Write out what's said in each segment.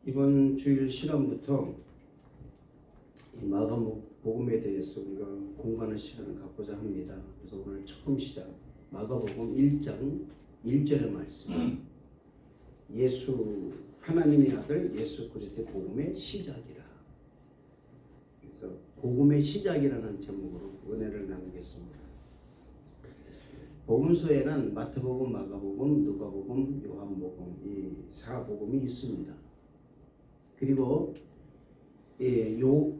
이번 주일 시간부터 이 마가복음에 대해서 우리가 공부하는 시간을 갖고자 합니다. 그래서 오늘 처음 시작 마가복음 1장 1절의 말씀. 예수 하나님의 아들 예수 그리스도의 복음의 시작이라. 그래서 복음의 시작이라는 제목으로 은혜를 나누겠습니다. 복음서에는 마태복음, 마가복음, 누가복음, 요한복음 이 4복음이 있습니다. 그리고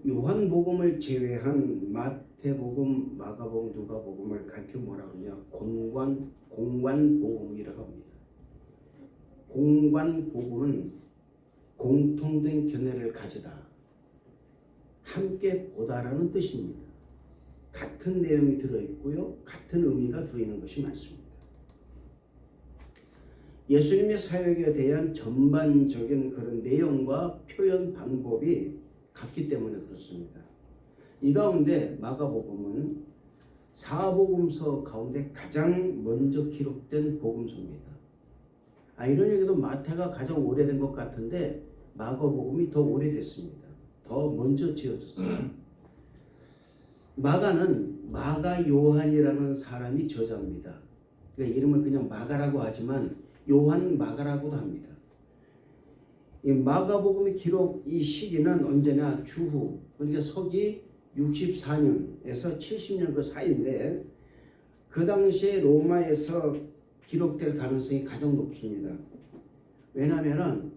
요한복음을 제외한 마태복음, 마가복음, 누가복음을 가르쳐 뭐라고 하냐? 공관복음이라고 합니다. 공관복음은 공통된 견해를 가지다, 함께 보다라는 뜻입니다. 같은 내용이 들어있고요, 같은 의미가 들어있는 것이 많습니다. 예수님의 사역에 대한 전반적인 그런 내용과 표현 방법이 같기 때문에 그렇습니다. 이 가운데 마가복음은 사복음서 가운데 가장 먼저 기록된 복음서입니다. 이런 얘기도 마태가 가장 오래된 것 같은데 마가복음이 더 오래됐습니다. 더 먼저 지어졌어요. 마가는 마가 요한이라는 사람이 저자입니다. 그러니까 이름을 그냥 마가라고 하지만 요한 마가라고도 합니다. 이 마가복음의 기록 이 시기는 언제나 주후, 그러니까 서기 64년에서 70년 그 사이인데 그 당시에 로마에서 기록될 가능성이 가장 높습니다. 왜냐하면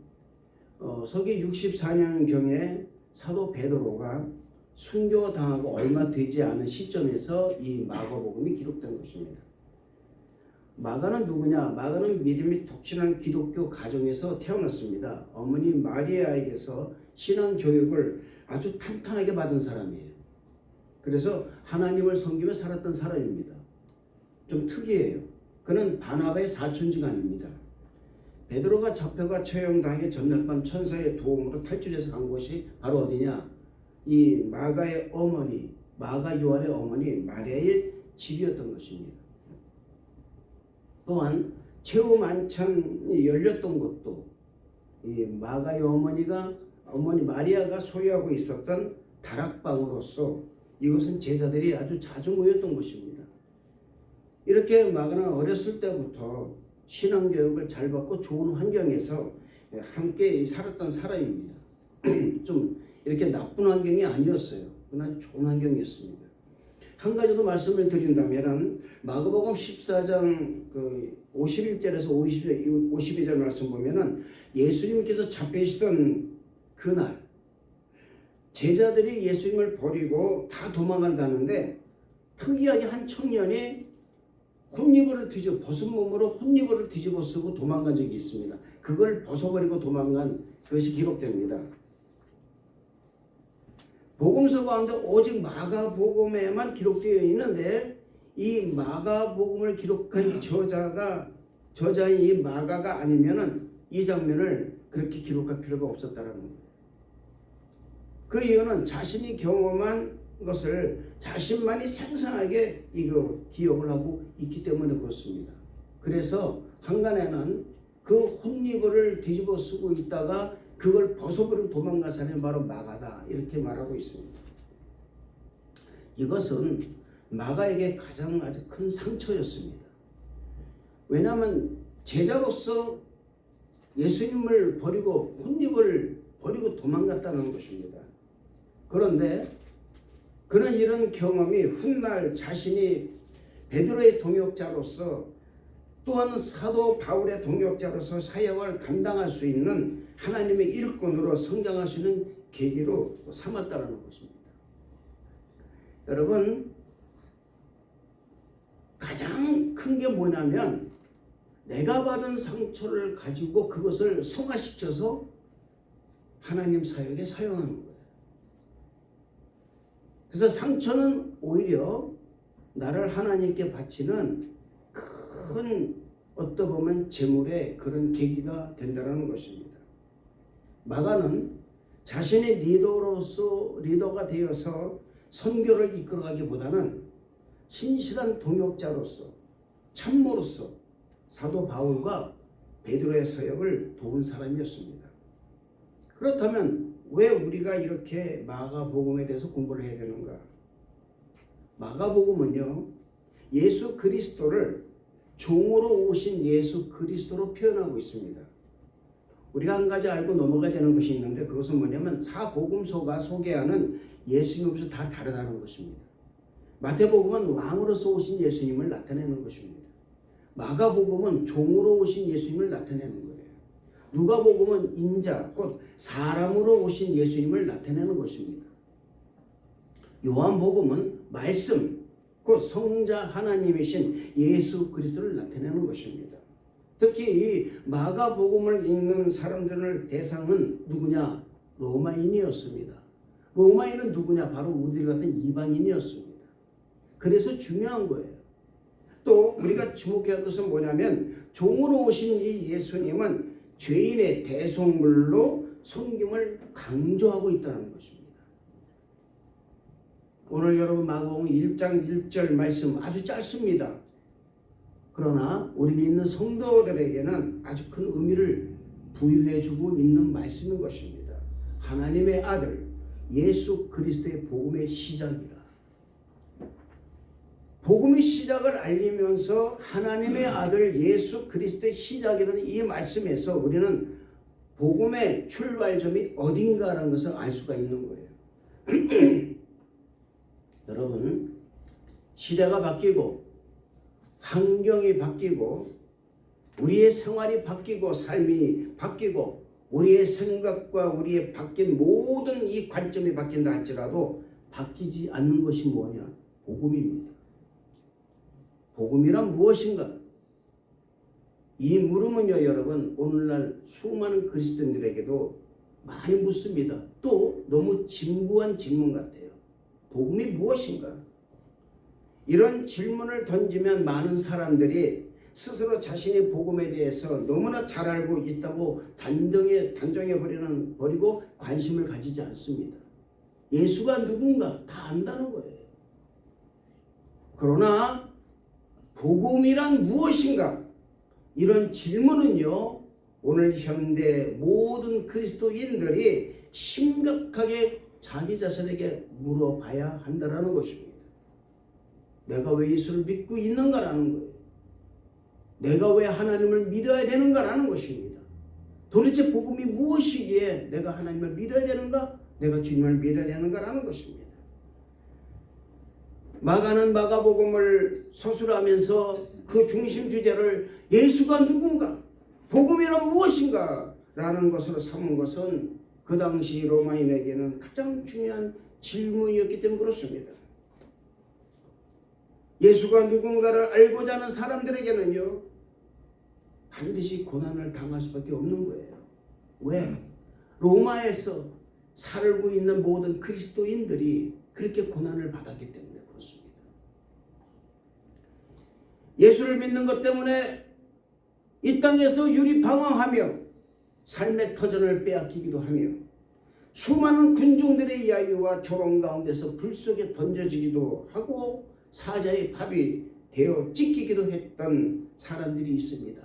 서기 64년경에 사도 베드로가 순교당하고 얼마 되지 않은 시점에서 이 마가복음이 기록된 것입니다. 마가는 누구냐? 마가는 믿음이 독실한 기독교 가정에서 태어났습니다. 어머니 마리아에게서 신앙 교육을 아주 탄탄하게 받은 사람이에요. 그래서 하나님을 섬기며 살았던 사람입니다. 좀 특이해요. 그는 바나바의 사촌지간입니다. 베드로가 잡혀가 처형당해 전날밤 천사의 도움으로 탈출해서 간 곳이 바로 어디냐? 이 마가의 어머니, 마가 요한의 어머니 마리아의 집이었던 것입니다. 또한 최후 만찬이 열렸던 곳도 이 마가의 어머니 마리아가 소유하고 있었던 다락방으로서 이곳은 제자들이 아주 자주 모였던 곳입니다. 이렇게 마가는 어렸을 때부터 신앙교육을 잘 받고 좋은 환경에서 함께 살았던 사람입니다. 좀 이렇게 나쁜 환경이 아니었어요. 그건 아주 좋은 환경이었습니다. 한 가지 더 말씀을 드린다면 마가복음 14장 51절에서 52절 말씀 보면은 예수님께서 잡히시던 그날 제자들이 예수님을 버리고 다 도망을 가는데 특이하게 한 청년이 벗은 몸으로 혼이불을 뒤집어 쓰고 도망간 적이 있습니다. 그걸 벗어버리고 도망간 것이 기록됩니다. 복음서 가운데 오직 마가복음에만 기록되어 있는데 이 마가복음을 기록한 저자인 이 마가가 아니면은 이 장면을 그렇게 기록할 필요가 없었다라는 겁니다. 그 이유는 자신이 경험한 것을 자신만이 생생하게 기억을 하고 있기 때문에 그렇습니다. 그래서 한간에는 그 혼이불을 뒤집어 쓰고 있다가 그걸 벗어버리고 도망간 사람이 바로 마가다, 이렇게 말하고 있습니다. 이것은 마가에게 가장 아주 큰 상처였습니다. 왜냐하면 제자로서 예수님을 버리고 혼입을 버리고 도망갔다는 것입니다. 그런데 그는 이런 경험이 훗날 자신이 베드로의 동역자로서 또한 사도 바울의 동역자로서 사역을 감당할 수 있는 하나님의 일꾼으로 성장할 수 있는 계기로 삼았다는 것입니다. 여러분, 가장 큰 게 뭐냐면 내가 받은 상처를 가지고 그것을 성화시켜서 하나님 사역에 사용하는 거예요. 그래서 상처는 오히려 나를 하나님께 바치는 큰 어떻게 보면 재물의 그런 계기가 된다는 것입니다. 마가는 자신의 리더가 되어서 선교를 이끌어가기보다는 신실한 동역자로서 참모로서 사도 바울과 베드로의 사역을 도운 사람이었습니다. 그렇다면 왜 우리가 이렇게 마가복음에 대해서 공부를 해야 되는가? 마가복음은요, 예수 그리스도를 종으로 오신 예수 그리스도로 표현하고 있습니다. 우리가 한 가지 알고 넘어가야 되는 것이 있는데, 그것은 뭐냐면 사복음서가 소개하는 예수님으로서 다 다르다는 것입니다. 마태복음은 왕으로서 오신 예수님을 나타내는 것입니다. 마가복음은 종으로 오신 예수님을 나타내는 거예요. 누가복음은 인자, 곧 사람으로 오신 예수님을 나타내는 것입니다. 요한복음은 말씀, 곧 성자 하나님이신 예수 그리스도를 나타내는 것입니다. 특히 이 마가복음을 읽는 사람들의 대상은 누구냐? 로마인이었습니다. 로마인은 누구냐? 바로 우리들 같은 이방인이었습니다. 그래서 중요한 거예요. 또 우리가 주목해야 할 것은 뭐냐면, 종으로 오신 이 예수님은 죄인의 대속물로 섬김을 강조하고 있다는 것입니다. 오늘 여러분 마가복음 1장 1절 말씀 아주 짧습니다. 그러나 우리 믿는 성도들에게는 아주 큰 의미를 부여해주고 있는 말씀인 것입니다. 하나님의 아들 예수 그리스도의 복음의 시작이라. 복음의 시작을 알리면서 하나님의 아들 예수 그리스도의 시작이라는 이 말씀에서 우리는 복음의 출발점이 어딘가라는 것을 알 수가 있는 거예요. 여러분, 시대가 바뀌고 환경이 바뀌고 우리의 생활이 바뀌고 삶이 바뀌고 우리의 생각과 우리의 바뀐 모든 이 관점이 바뀐다 할지라도 바뀌지 않는 것이 뭐냐? 복음입니다. 복음이란 무엇인가? 이 물음은요, 여러분, 오늘날 수많은 그리스도인들에게도 많이 묻습니다. 또 너무 진부한 질문 같아요. 복음이 무엇인가? 이런 질문을 던지면 많은 사람들이 스스로 자신이 복음에 대해서 너무나 잘 알고 있다고 단정해버리고 관심을 가지지 않습니다. 예수가 누군가 다 안다는 거예요. 그러나 복음이란 무엇인가? 이런 질문은요, 오늘 현대 모든 그리스도인들이 심각하게 자기 자신에게 물어봐야 한다는 것입니다. 내가 왜 예수를 믿고 있는가라는 거예요. 내가 왜 하나님을 믿어야 되는가라는 것입니다. 도대체 복음이 무엇이기에 내가 하나님을 믿어야 되는가? 내가 주님을 믿어야 되는가라는 것입니다. 마가는 마가복음을 서술하면서 그 중심 주제를 예수가 누군가? 복음이란 무엇인가? 라는 것으로 삼은 것은 그 당시 로마인에게는 가장 중요한 질문이었기 때문에 그렇습니다. 예수가 누군가를 알고자 하는 사람들에게는요, 반드시 고난을 당할 수밖에 없는 거예요. 왜? 로마에서 살고 있는 모든 그리스도인들이 그렇게 고난을 받았기 때문에 그렇습니다. 예수를 믿는 것 때문에 이 땅에서 유리방황하며 삶의 터전을 빼앗기기도 하며 수많은 군중들의 야유와 조롱 가운데서 불 속에 던져지기도 하고 사자의 밥이 되어 찢기기도 했던 사람들이 있습니다.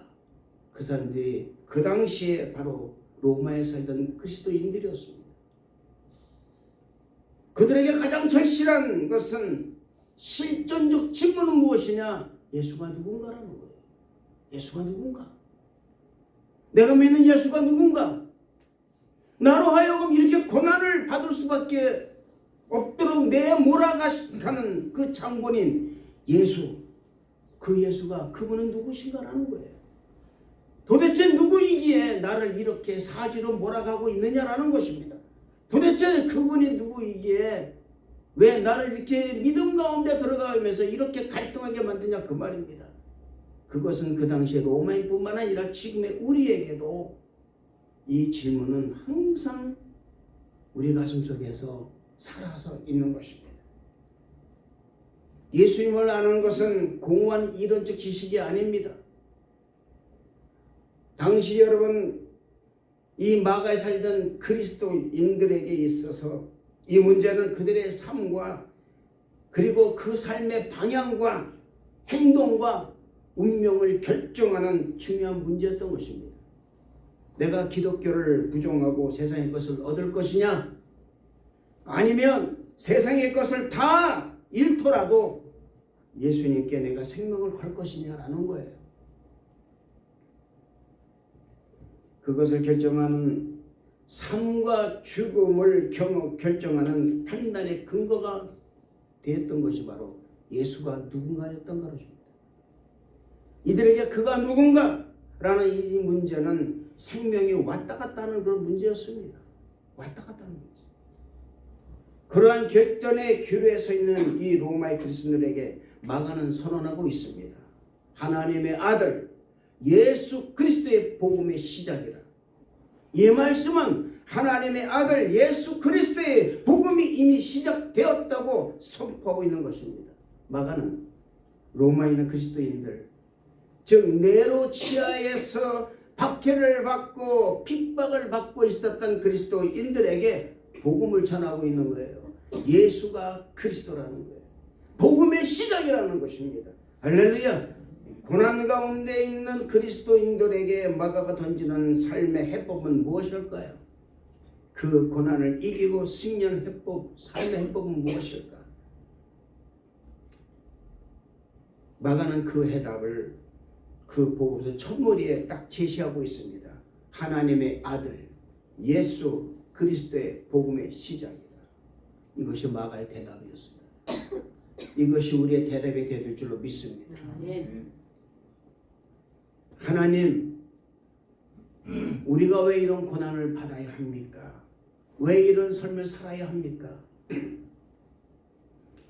그 사람들이 그 당시에 바로 로마에 살던 그리스도인들이었습니다. 그들에게 가장 절실한 것은 실존적 질문은 무엇이냐? 예수가 누군가라는 거예요. 예수가 누군가? 내가 믿는 예수가 누군가? 나로 하여금 이렇게 고난을 받을 수밖에 없도록 내몰아가는 그 장본인 예수, 그 예수가 그분은 누구신가라는 거예요. 도대체 누구이기에 나를 이렇게 사지로 몰아가고 있느냐라는 것입니다. 도대체 그분이 누구이기에 왜 나를 이렇게 믿음 가운데 들어가면서 이렇게 갈등하게 만드냐 그 말입니다. 그것은 그 당시에 로마인뿐만 아니라 지금의 우리에게도 이 질문은 항상 우리 가슴 속에서 살아서 있는 것입니다. 예수님을 아는 것은 공허한 이론적 지식이 아닙니다. 당시 여러분, 이 마가에 살던 그리스도인들에게 있어서 이 문제는 그들의 삶과 그리고 그 삶의 방향과 행동과 운명을 결정하는 중요한 문제였던 것입니다. 내가 기독교를 부정하고 세상의 것을 얻을 것이냐? 아니면 세상의 것을 다 잃더라도 예수님께 내가 생명을 걸 것이냐라는 거예요. 그것을 결정하는 삶과 죽음을 결정하는 판단의 근거가 되었던 것이 바로 예수가 누군가였던 것입니다. 이들에게 그가 누군가라는 이 문제는 생명이 왔다 갔다 하는 그런 문제였습니다. 왔다 갔다 하는 문제. 그러한 결전의 균에 서 있는 이 로마의 그리스도인들에게 마가는 선언하고 있습니다. 하나님의 아들 예수 그리스도의 복음의 시작이라. 이 말씀은 하나님의 아들 예수 그리스도의 복음이 이미 시작되었다고 선포하고 있는 것입니다. 마가는 로마에 있는 그리스도인들, 즉 네로 치하에서 박해를 받고 핍박을 받고 있었던 그리스도인들에게 복음을 전하고 있는 거예요. 예수가 그리스도라는 거예요. 복음의 시작이라는 것입니다. 할렐루야. 고난 가운데 있는 그리스도인들에게 마가가 던지는 삶의 해법은 무엇일까요? 그 고난을 이기고 승리하는 해법, 삶의 해법은 무엇일까? 마가는 그 해답을 그 복음서 첫머리에 딱 제시하고 있습니다. 하나님의 아들 예수 그리스도의 복음의 시작이다. 이것이 마가의 대답이었습니다. 이것이 우리의 대답이 될 줄로 믿습니다. 하나님, 우리가 왜 이런 고난을 받아야 합니까? 왜 이런 삶을 살아야 합니까?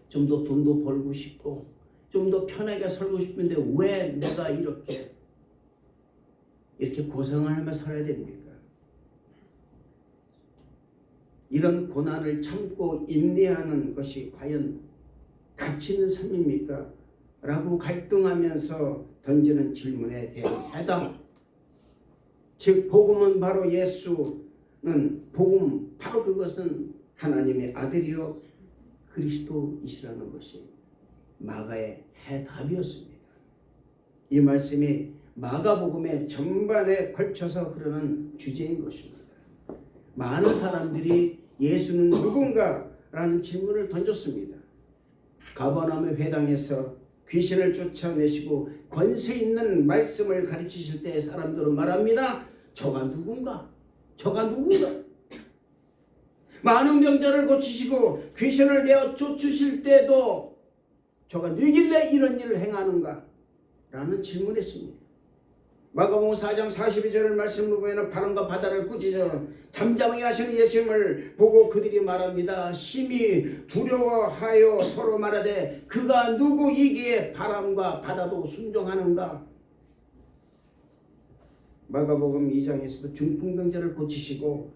좀 더 돈도 벌고 싶고 좀 더 편하게 살고 싶은데 왜 내가 이렇게 고생을 하며 살아야 됩니까? 이런 고난을 참고 인내하는 것이 과연 가치 있는 삶입니까? 라고 갈등하면서 던지는 질문에 대한 해답. 즉 복음은 바로 예수는 복음, 바로 그것은 하나님의 아들이요 그리스도이시라는 것이 마가의 해답이었습니다. 이 말씀이 마가복음의 전반에 걸쳐서 흐르는 주제인 것입니다. 많은 사람들이 예수는 누군가라는 질문을 던졌습니다. 가버나움 회당에서 귀신을 쫓아내시고 권세 있는 말씀을 가르치실 때 사람들은 말합니다. 저가 누군가? 저가 누군가? 많은 병자를 고치시고 귀신을 내어 쫓으실 때도 저가 누길래 이런 일을 행하는가? 라는 질문했습니다. 마가복음 4장 42절 말씀을 보면 바람과 바다를 꾸짖어 잠잠하게 하시는 예수님을 보고 그들이 말합니다. 심히 두려워하여 서로 말하되 그가 누구이기에 바람과 바다도 순종하는가? 마가복음 2장에서도 중풍병자를 고치시고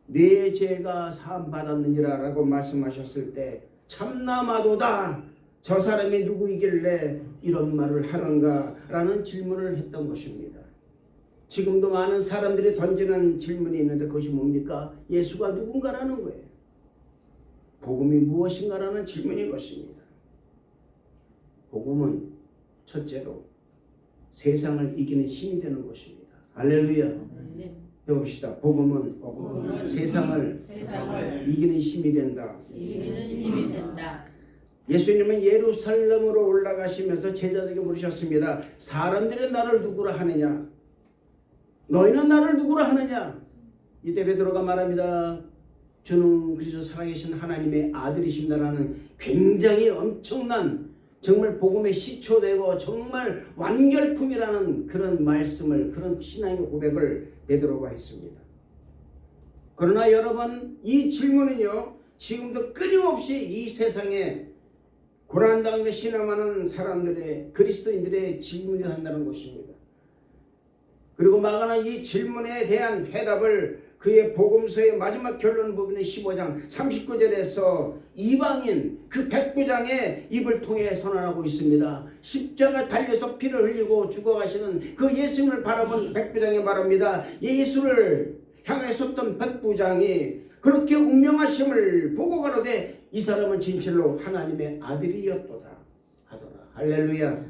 내 죄가 사함받았느니라 라고 말씀하셨을 때 참나마도다 저 사람이 누구이길래 이런 말을 하는가? 라는 질문을 했던 것입니다. 지금도 많은 사람들이 던지는 질문이 있는데 그것이 뭡니까? 예수가 누군가라는 거예요. 복음이 무엇인가라는 질문인 것입니다. 복음은 첫째로 세상을 이기는 힘이 되는 것입니다. 할렐루야. 해봅시다. 복음은 세상을 이기는 힘이 된다. 예수님은 예루살렘으로 올라가시면서 제자들에게 물으셨습니다. 사람들이 나를 누구라 하느냐? 너희는 나를 누구라 하느냐? 이때 베드로가 말합니다. 주는 그리스도 살아계신 하나님의 아들이십니다라는 굉장히 엄청난 정말 복음의 시초되고 정말 완결품이라는 그런 말씀을, 그런 신앙의 고백을 베드로가 했습니다. 그러나 여러분, 이 질문은요 지금도 끊임없이 이 세상에 고난당하며 신앙하는 사람들의, 그리스도인들의 질문이 한다는 것입니다. 그리고 마가는 이 질문에 대한 해답을 그의 복음서의 마지막 결론 부분인 15장 39절에서 이방인 그 백부장의 입을 통해 선언하고 있습니다. 십자가 달려서 피를 흘리고 죽어가시는 그 예수님을 바라본 백부장이 말합니다. 예수를 향해 섰던 백부장이 그렇게 운명하심을 보고 가로되 이 사람은 진실로 하나님의 아들이었도다 하더라. 할렐루야.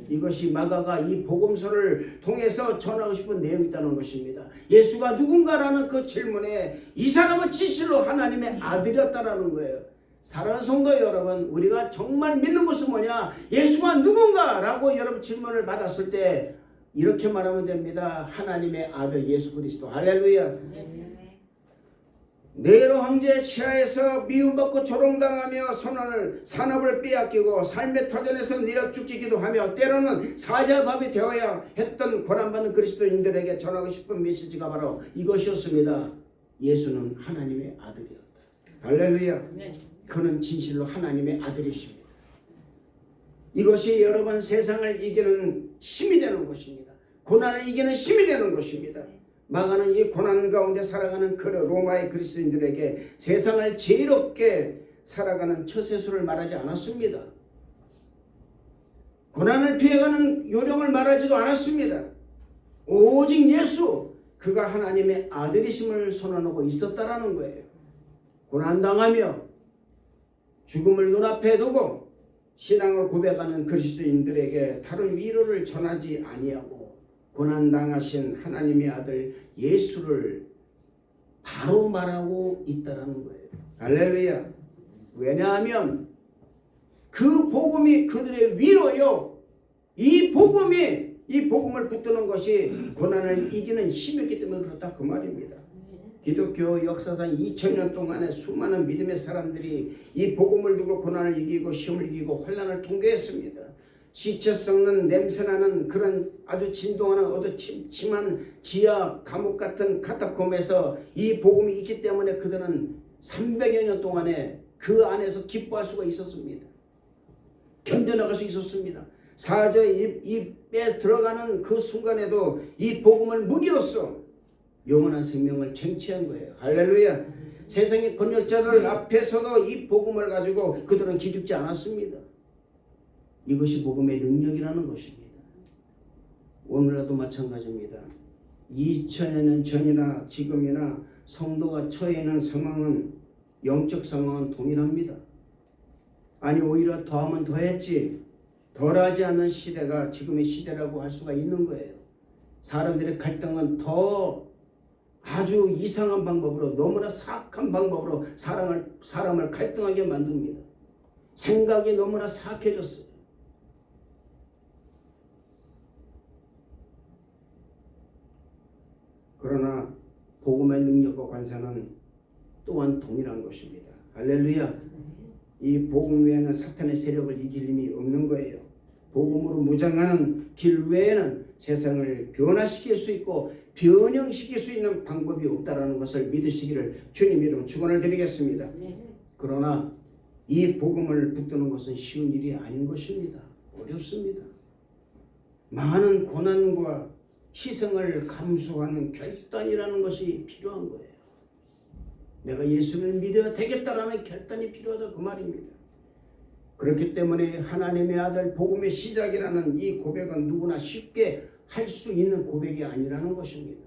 이것이 마가가 이 복음서를 통해서 전하고 싶은 내용이라는 것입니다. 예수가 누군가라는 그 질문에 이 사람은 진실로 하나님의 아들이었다라는 거예요. 사랑하는 성도 여러분, 우리가 정말 믿는 것은 뭐냐? 예수가 누군가라고 여러분 질문을 받았을 때 이렇게 말하면 됩니다. 하나님의 아들 예수 그리스도. 할렐루야. 네로 황제의 치하에서 미움받고 조롱당하며 산업을 빼앗기고 삶의 터전에서 내어 죽기도 하며 때로는 사자밥이 되어야 했던 고난받는 그리스도인들에게 전하고 싶은 메시지가 바로 이것이었습니다. 예수는 하나님의 아들이었다. 할렐루야. 그는 진실로 하나님의 아들이십니다. 이것이 여러분 세상을 이기는 힘이 되는 것입니다. 고난을 이기는 힘이 되는 것입니다. 마가는 이 고난 가운데 살아가는 그 로마의 그리스도인들에게 세상을 지혜롭게 살아가는 처세술을 말하지 않았습니다. 고난을 피해가는 요령을 말하지도 않았습니다. 오직 예수, 그가 하나님의 아들이심을 선언하고 있었다라는 거예요. 고난당하며 죽음을 눈앞에 두고 신앙을 고백하는 그리스도인들에게 다른 위로를 전하지 아니하고 고난당하신 하나님의 아들 예수를 바로 말하고 있다라는 거예요. 할렐루야. 왜냐하면 그 복음이 그들의 위로요. 이 복음을 붙드는 것이 고난을 이기는 힘이었기 때문에 그렇다 그 말입니다. 기독교 역사상 2000년 동안에 수많은 믿음의 사람들이 이 복음을 두고 고난을 이기고 시험을 이기고 환난을 통과했습니다. 시체 썩는 냄새나는 그런 아주 진동하는 어두침침한 지하 감옥 같은 카타콤에서 이 복음이 있기 때문에 그들은 300여 년 동안에 그 안에서 기뻐할 수가 있었습니다. 견뎌나갈 수 있었습니다. 사자의 입에 들어가는 그 순간에도 이 복음을 무기로써 영원한 생명을 쟁취한 거예요. 할렐루야. 세상의 권력자들 앞에서도 이 복음을 가지고 그들은 기죽지 않았습니다. 이것이 복음의 능력이라는 것입니다. 오늘날도 마찬가지입니다. 2000여 년 전이나 지금이나 성도가 처해 있는 상황은 영적 상황은 동일합니다. 아니 오히려 더하면 더했지 덜하지 않는 시대가 지금의 시대라고 할 수가 있는 거예요. 사람들의 갈등은 더 아주 이상한 방법으로 너무나 사악한 방법으로 사람을 갈등하게 만듭니다. 생각이 너무나 사악해졌어요. 그러나 복음의 능력과 관사는 또한 동일한 것입니다. 할렐루야. 이 복음 외에는 사탄의 세력을 이길 힘이 없는 거예요. 복음으로 무장하는 길 외에는 세상을 변화시킬 수 있고 변형시킬 수 있는 방법이 없다라는 것을 믿으시기를 주님 이름으로 축원을 드리겠습니다. 그러나 이 복음을 붙드는 것은 쉬운 일이 아닌 것입니다. 어렵습니다. 많은 고난과 희생을 감수하는 결단이라는 것이 필요한 거예요. 내가 예수를 믿어야 되겠다라는 결단이 필요하다 그 말입니다. 그렇기 때문에 하나님의 아들 복음의 시작이라는 이 고백은 누구나 쉽게 할 수 있는 고백이 아니라는 것입니다.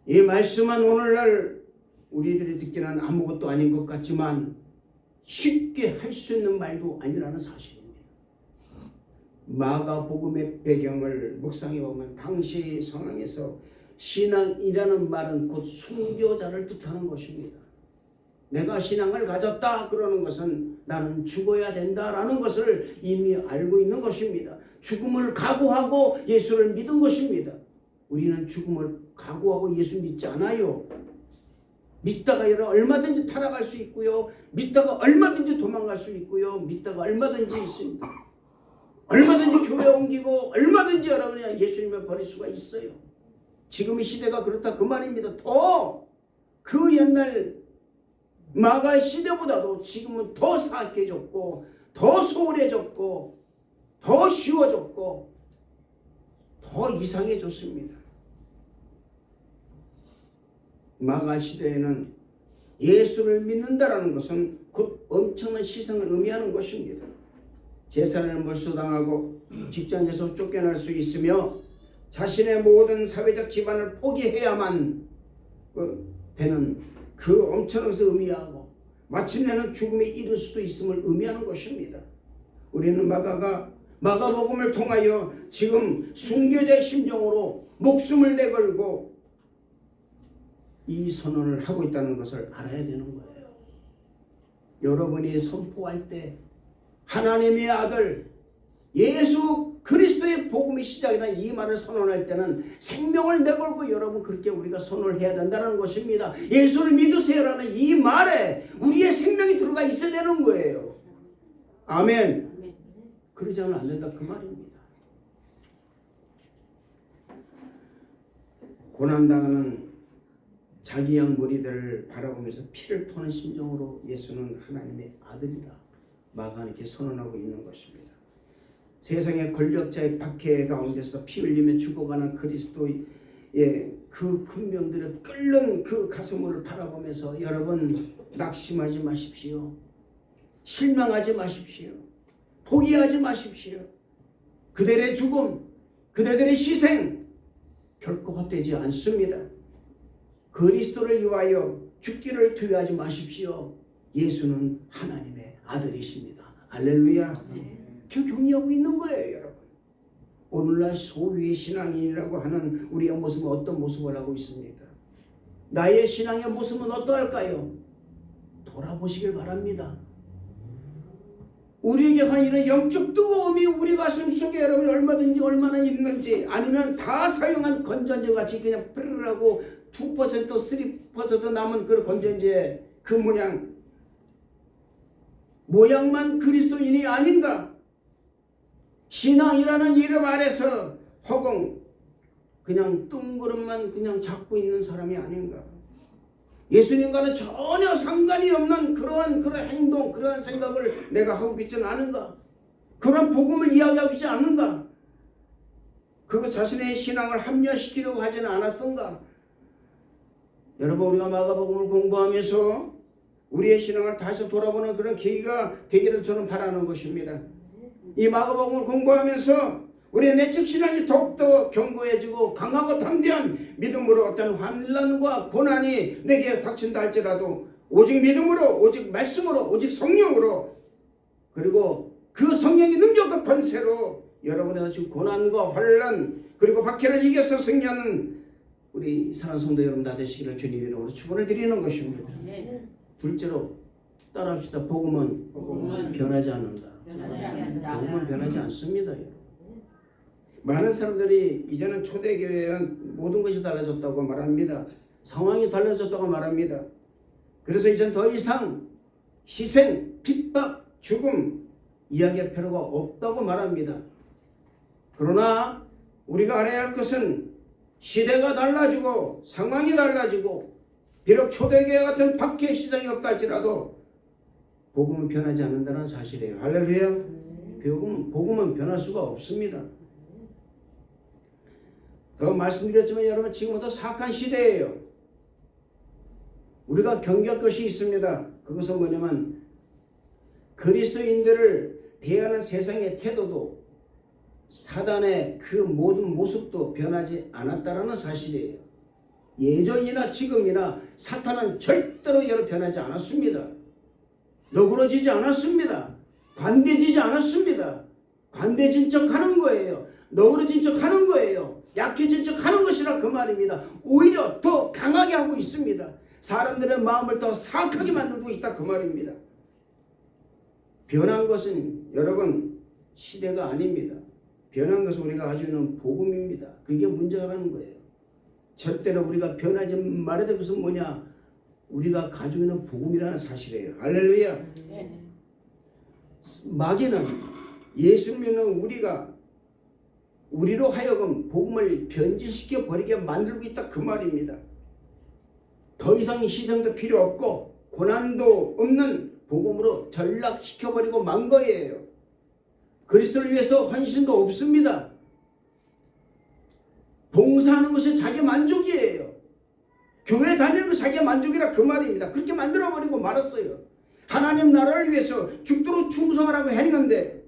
이 말씀은 오늘날 우리들이 듣기는 아무것도 아닌 것 같지만 쉽게 할 수 있는 말도 아니라는 사실입니다. 마가복음의 배경을 묵상해 보면 당시 상황에서 신앙이라는 말은 곧 순교자를 뜻하는 것입니다. 내가 신앙을 가졌다 그러는 것은 나는 죽어야 된다라는 것을 이미 알고 있는 것입니다. 죽음을 각오하고 예수를 믿은 것입니다. 우리는 죽음을 각오하고 예수 믿지 않아요. 믿다가 얼마든지 타락할 수 있고요. 믿다가 얼마든지 도망갈 수 있고요. 믿다가 얼마든지 있습니다. 얼마든지 교회 옮기고 얼마든지 여러분이 예수님을 버릴 수가 있어요. 지금의 시대가 그렇다 그 말입니다. 더 그 옛날 마가의 시대보다도 지금은 더 사악해졌고 더 소홀해졌고 더 쉬워졌고 더 이상해졌습니다. 마가 시대에는 예수를 믿는다라는 것은 곧 엄청난 희생을 의미하는 것입니다. 재산을 몰수당하고 직장에서 쫓겨날 수 있으며 자신의 모든 사회적 기반을 포기해야만 되는 그 엄청난 것을 의미하고 마침내는 죽음에 이를 수도 있음을 의미하는 것입니다. 우리는 마가가 마가복음을 통하여 지금 순교자의 심정으로 목숨을 내걸고 이 선언을 하고 있다는 것을 알아야 되는 거예요. 여러분이 선포할 때 하나님의 아들 예수 그리스도의 복음이 시작이나 이 말을 선언할 때는 생명을 내걸고 여러분 그렇게 우리가 선언을 해야 된다는 것입니다. 예수를 믿으세요라는 이 말에 우리의 생명이 들어가 있어야 되는 거예요. 아멘. 그러지 않으면 안 된다 그 말입니다. 고난당하는 자기 양 무리들을 바라보면서 피를 토하는 심정으로 예수는 하나님의 아들이다 마가는 이렇게 선언하고 있는 것입니다. 세상의 권력자의 박해 가운데서 피 흘리며 죽어가는 그리스도의 그 군병들의 끓는 그 가슴을 바라보면서 여러분 낙심하지 마십시오. 실망하지 마십시오. 포기하지 마십시오. 그들의 죽음, 그들의 희생 결코 헛되지 않습니다. 그리스도를 위하여 죽기를 두려워하지 마십시오. 예수는 하나님의 아들이십니다. 할렐루야. 그 격려하고 있는 거예요, 여러분. 오늘날 소위의 신앙인이라고 하는 우리의 모습은 어떤 모습을 하고 있습니까? 나의 신앙의 모습은 어떠할까요? 돌아보시길 바랍니다. 우리에게 한 이런 영적 뜨거움이 우리 가슴 속에 여러분 얼마든지 얼마나 있는지 아니면 다 사용한 건전지 같이 그냥 뿌르르하고 2%, 3% 남은 그 건전지의 그 모양만 그리스도인이 아닌가? 신앙이라는 이름 아래서 허공 그냥 뜬구름만 그냥 잡고 있는 사람이 아닌가? 예수님과는 전혀 상관이 없는 그러한 행동, 그러한 생각을 내가 하고 있지는 않은가? 그런 복음을 이야기하고 있지 않는가? 그 자신의 신앙을 합리화시키려고 하지는 않았던가? 여러분 우리가 마가복음을 공부하면서 우리의 신앙을 다시 돌아보는 그런 계기가 되기를 저는 바라는 것입니다. 이 마가복음을 공부하면서 우리의 내적 신앙이 더욱더 견고해지고 강하고 담대한 믿음으로 어떤 환난과 고난이 내게 닥친다 할지라도 오직 믿음으로, 오직 말씀으로, 오직 성령으로 그리고 그 성령의 능력과 권세로 여러분의 지금 고난과 환난 그리고 박해를 이겨서 승리하는 우리 사랑하는 성도 여러분 다 되시기를 주님 이름으로 축원을 드리는 것입니다. 둘째로 따라합시다. 복음은 변하지 않는다. 복음은 변하지 않습니다. 많은 사람들이 이제는 초대교회는 모든 것이 달라졌다고 말합니다. 상황이 달라졌다고 말합니다. 그래서 이제는 더 이상 희생, 핍박, 죽음 이야기할 필요가 없다고 말합니다. 그러나 우리가 알아야 할 것은 시대가 달라지고 상황이 달라지고 비록 초대교회 같은 박해 시장이 없다 할지라도 복음은 변하지 않는다는 사실이에요. 할렐루야. 복음은 변할 수가 없습니다. 더 말씀드렸지만 여러분 지금은 더 사악한 시대예요. 우리가 경계할 것이 있습니다. 그것은 뭐냐면 그리스도인들을 대하는 세상의 태도도 사단의 그 모든 모습도 변하지 않았다라는 사실이에요. 예전이나 지금이나 사탄은 절대로 변하지 않았습니다. 너그러지지 않았습니다. 관대지지 않았습니다. 관대진 척 하는 거예요. 너그러진 척 하는 거예요. 약해진 척 하는 것이라 그 말입니다. 오히려 더 강하게 하고 있습니다. 사람들의 마음을 더 사악하게 만들고 있다 그 말입니다. 변한 것은 여러분 시대가 아닙니다. 변한 것은 우리가 가지고 있는 복음입니다. 그게 문제라는 거예요. 절대로 우리가 변하지 말아야 될 것은 뭐냐? 우리가 가지고 있는 복음이라는 사실이에요. 할렐루야. 마귀는 예수 믿는 우리로 하여금 복음을 변질시켜 버리게 만들고 있다 그 말입니다. 더 이상 희생도 필요 없고 고난도 없는 복음으로 전락시켜버리고 만 거예요. 그리스도를 위해서 헌신도 없습니다. 봉사하는 것이 자기 만족이에요. 교회 다니는 것이 자기 만족이라 그 말입니다. 그렇게 만들어버리고 말았어요. 하나님 나라를 위해서 죽도록 충성하라고 했는데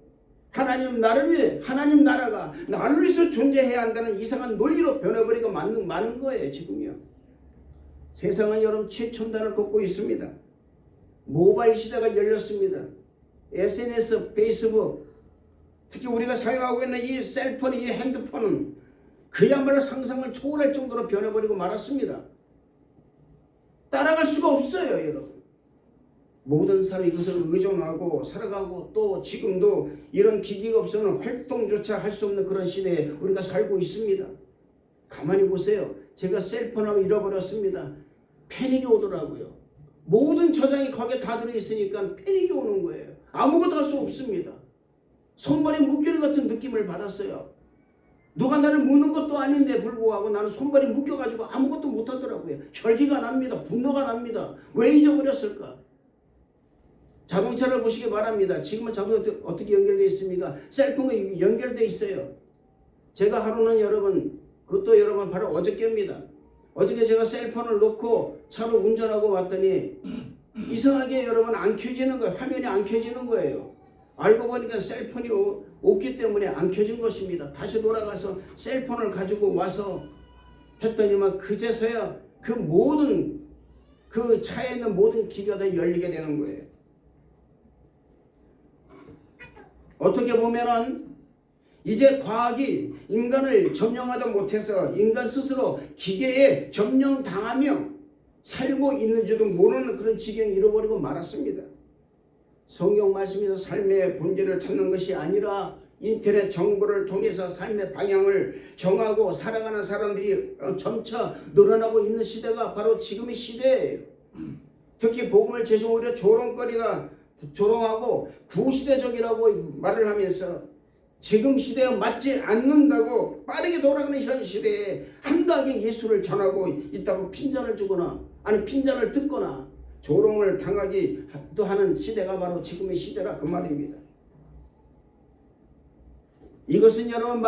하나님 나라를 위해 하나님 나라가 나를 위해서 존재해야 한다는 이상한 논리로 변해버리고 많은 거예요. 지금요. 세상은 여러분 최첨단을 걷고 있습니다. 모바일 시대가 열렸습니다. SNS, 페이스북 특히 우리가 사용하고 있는 이 셀폰, 이 핸드폰은 그야말로 상상을 초월할 정도로 변해버리고 말았습니다. 따라갈 수가 없어요, 여러분. 모든 사람이 이것을 의존하고 살아가고 또 지금도 이런 기기가 없으면 활동조차 할 수 없는 그런 시대에 우리가 살고 있습니다. 가만히 보세요. 제가 셀폰을 잃어버렸습니다. 패닉이 오더라고요. 모든 저장이 거기에 다 들어있으니까 패닉이 오는 거예요. 아무것도 할 수 없습니다. 손발이 묶이는 같은 느낌을 받았어요. 누가 나를 묶는 것도 아닌데 불구하고 나는 손발이 묶여가지고 아무것도 못하더라고요. 혈기가 납니다. 분노가 납니다. 왜 잊어버렸을까? 자동차를 보시기 바랍니다. 지금은 자동차 어떻게 연결되어 있습니까? 셀폰이 연결되어 있어요. 제가 하루는 여러분, 그것도 여러분 바로 어저께입니다. 어저께 제가 셀폰을 놓고 차로 운전하고 왔더니 이상하게 여러분 안 켜지는 거예요. 화면이 안 켜지는 거예요. 알고 보니까 셀폰이 없기 때문에 안 켜진 것입니다. 다시 돌아가서 셀폰을 가지고 와서 했더니만 그제서야 그 모든 그 차에 있는 모든 기가 다 열리게 되는 거예요. 어떻게 보면은 이제 과학이 인간을 점령하다 못해서 인간 스스로 기계에 점령당하며 살고 있는지도 모르는 그런 지경에 이르버리고 말았습니다. 성경 말씀에서 삶의 본질을 찾는 것이 아니라 인터넷 정보를 통해서 삶의 방향을 정하고 살아가는 사람들이 점차 늘어나고 있는 시대가 바로 지금의 시대예요. 특히 복음을 제조 오히려 조롱거리가 조롱하고 구시대적이라고 말을 하면서 지금 시대에 맞지 않는다고 빠르게 돌아가는 현 시대에 한가하게 예수를 전하고 있다고 핀잔을 주거나 아니 핀잔을 듣거나 조롱을 당하기도 하는 시대가 바로 지금의 시대라 그 말입니다. 이것은 여러분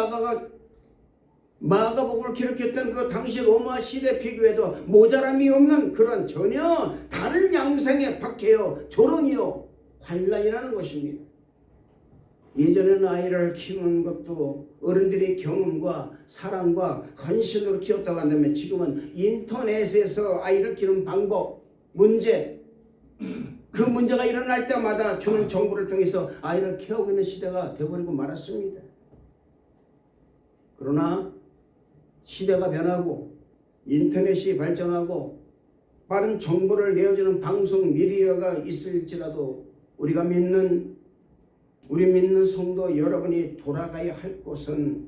마가복음을 기록했던 그 당시 로마 시대 비교해도 모자람이 없는 그런 전혀 다른 양상의 박해요, 조롱이요, 환난이라는 것입니다. 예전에는 아이를 키우는 것도 어른들의 경험과 사랑과 헌신으로 키웠다고 한다면 지금은 인터넷에서 아이를 키우는 방법, 문제, 그 문제가 일어날 때마다 주는 정보를 통해서 아이를 키우고 있는 시대가 되어버리고 말았습니다. 그러나 시대가 변하고 인터넷이 발전하고 빠른 정보를 내어주는 방송 미디어가 있을지라도 우리 믿는 성도 여러분이 돌아가야 할 곳은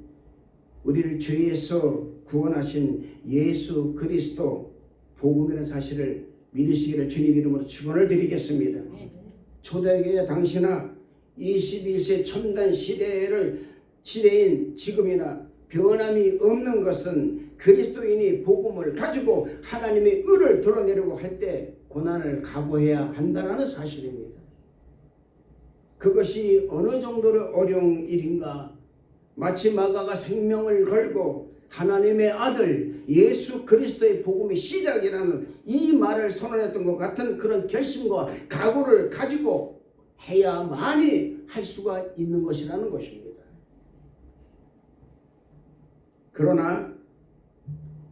우리를 죄에서 구원하신 예수 그리스도 복음이라는 사실을 믿으시기를 주님 이름으로 축원을 드리겠습니다. 초대교회 당시나 21세 첨단 시대인 지금이나 변함이 없는 것은 그리스도인이 복음을 가지고 하나님의 의를 드러내려고 할 때 고난을 각오해야 한다는 사실입니다. 그것이 어느 정도로 어려운 일인가? 마치 마가가 생명을 걸고 하나님의 아들 예수 그리스도의 복음의 시작이라는 이 말을 선언했던 것 같은 그런 결심과 각오를 가지고 해야만이 할 수가 있는 것이라는 것입니다. 그러나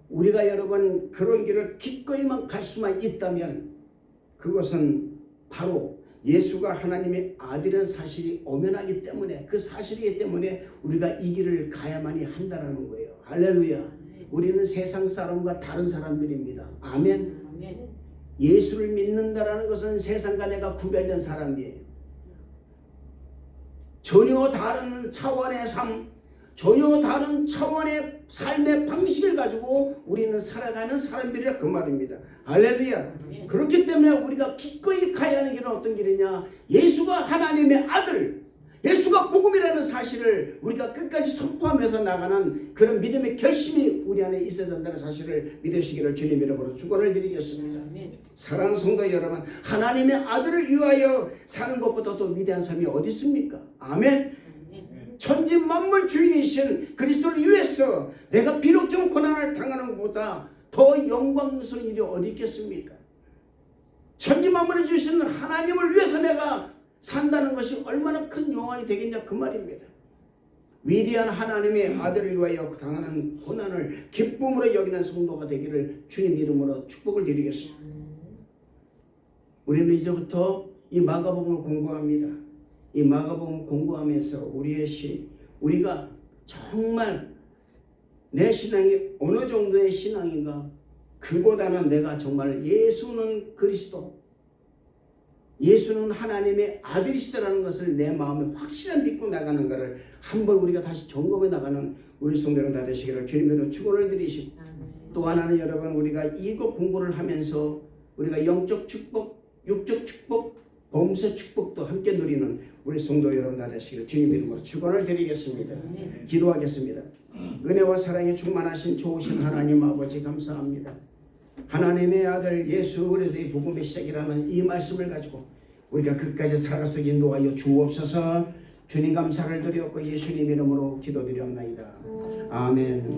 우리가 여러분 그런 길을 기꺼이만 갈 수만 있다면 그것은 바로 예수가 하나님의 아들이라는 사실이 엄연하기 때문에 그 사실이기 때문에 우리가 이 길을 가야만이 한다는 거예요. 할렐루야. 우리는 세상 사람과 다른 사람들입니다. 아멘. 예수를 믿는다라는 것은 세상과 내가 구별된 사람이에요. 전혀 다른 차원의 삶, 전혀 다른 차원의 삶의 방식을 가지고 우리는 살아가는 사람들이라 그 말입니다. 할렐루야. 그렇기 때문에 우리가 기꺼이 가야 하는 길은 어떤 길이냐? 예수가 하나님의 아들, 예수가 복음이라는 사실을 우리가 끝까지 선포하면서 나가는 그런 믿음의 결심이 우리 안에 있어야 된다는 사실을 믿으시기를 주님 이름으로 축원을 드리겠습니다. 사랑하는 성도 여러분, 하나님의 아들을 위하여 사는 것보다 더 위대한 삶이 어디 있습니까? 아멘. 천지 만물 주인이신 그리스도를 위해서 내가 비록 좀 고난을 당하는 것보다 더 영광스러운 일이 어디 있겠습니까? 천지 만물을 주시는 하나님을 위해서 내가 산다는 것이 얼마나 큰 영광이 되겠냐 그 말입니다. 위대한 하나님의 아들을 위하여 당하는 고난을 기쁨으로 여기는 성도가 되기를 주님 이름으로 축복을 드리겠습니다. 우리는 이제부터 이 마가복음을 공부합니다. 이 마가복음 공부하면서 우리가 정말 내 신앙이 어느 정도의 신앙인가, 그보다는 내가 정말 예수는 그리스도, 예수는 하나님의 아들이시다라는 것을 내 마음에 확실히 믿고 나가는 것을 한번 우리가 다시 점검해 나가는 우리 성도들 다 되시기를 주님으로 축원을 드리시고, 또 하나는 여러분, 우리가 이거 공부를 하면서 우리가 영적 축복, 육적 축복, 범사 축복도 함께 누리는 우리 성도 여러분 다 되시기를 주님 이름으로 축원을 드리겠습니다. 기도하겠습니다. 은혜와 사랑에 충만하신 좋으신 하나님 아버지, 감사합니다. 하나님의 아들 예수 그리스도의 복음의 시작이라는 이 말씀을 가지고 우리가 끝까지 살아갈 수 있게 인도하여 주옵소서. 주님 감사를 드렸고 예수님 이름으로 기도드렸나이다. 아멘.